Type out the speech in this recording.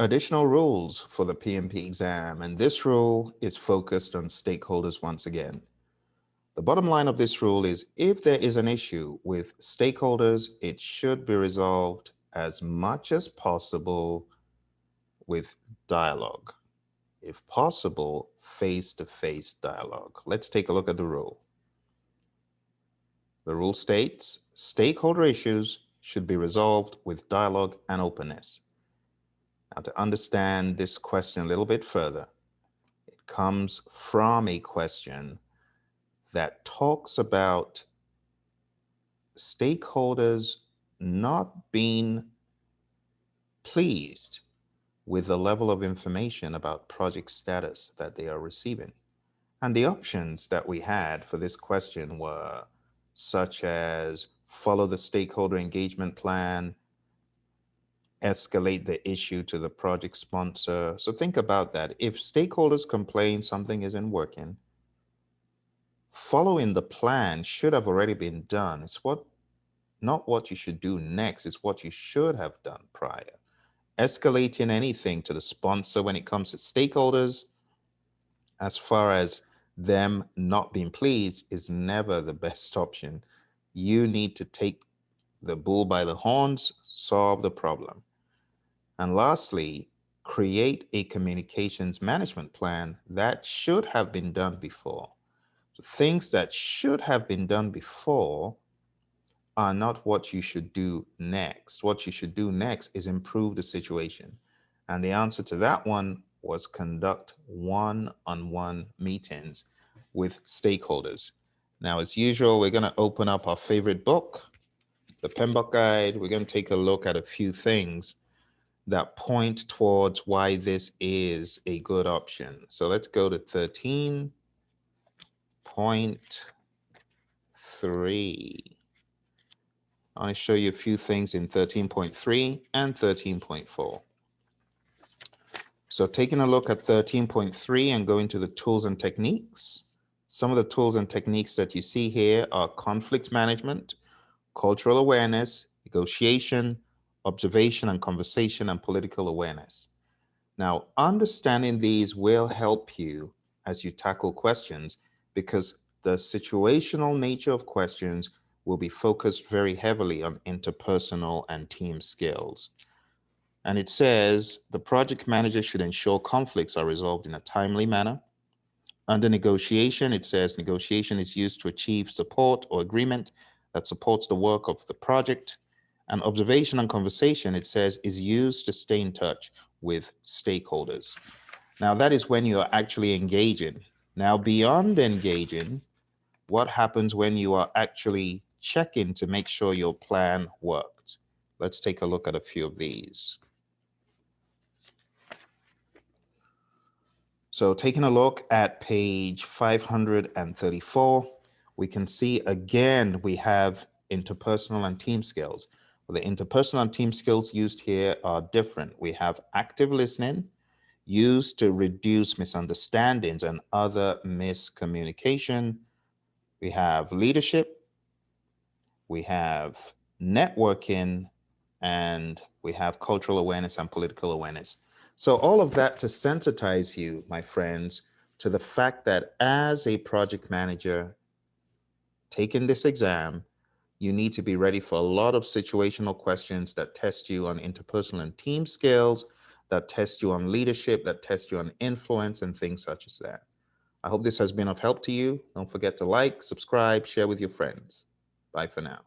Additional rules for the PMP exam, and this rule is focused on stakeholders once again. The bottom line of this rule is if there is an issue with stakeholders, it should be resolved as much as possible with dialogue. If possible, face-to-face dialogue. Let's take a look at the rule. The rule states stakeholder issues should be resolved with dialogue and openness. Now, to understand this question a little bit further, it comes from a question that talks about stakeholders not being pleased with the level of information about project status that they are receiving. And the options that we had for this question were such as follow the stakeholder engagement plan, escalate the issue to the project sponsor. So think about that. If stakeholders complain something isn't working, following the plan should have already been done. It's not what you should do next, it's what you should have done prior. Escalating anything to the sponsor when it comes to stakeholders, as far as them not being pleased, is never the best option. You need to take the bull by the horns, solve the problem. And lastly, create a communications management plan that should have been done before. So things that should have been done before are not what you should do next. What you should do next is improve the situation. And the answer to that one was conduct one-on-one meetings with stakeholders. Now, as usual, we're going to open up our favorite book, the PMBOK Guide. We're going to take a look at a few things that point towards why this is a good option. So let's go to 13.3. I'll show you a few things in 13.3 and 13.4. So taking a look at 13.3 and going to the tools and techniques. Some of the tools and techniques that you see here are conflict management, cultural awareness, negotiation, observation and conversation, and political awareness. Now, understanding these will help you as you tackle questions because the situational nature of questions will be focused very heavily on interpersonal and team skills. And it says the project manager should ensure conflicts are resolved in a timely manner. Under negotiation, it says negotiation is used to achieve support or agreement that supports the work of the project. And observation and conversation, it says, is used to stay in touch with stakeholders. Now, that is when you are actually engaging. Now, beyond engaging, what happens when you are actually checking to make sure your plan worked? Let's take a look at a few of these. So taking a look at page 534, we can see again, we have interpersonal and team skills. Well, the interpersonal and team skills used here are different. We have active listening, used to reduce misunderstandings and other miscommunication. We have leadership, we have networking, and we have cultural awareness and political awareness. So all of that to sensitize you, my friends, to the fact that as a project manager taking this exam, you need to be ready for a lot of situational questions that test you on interpersonal and team skills, that test you on leadership, that test you on influence and things such as that. I hope this has been of help to you. Don't forget to like, subscribe, share with your friends. Bye for now.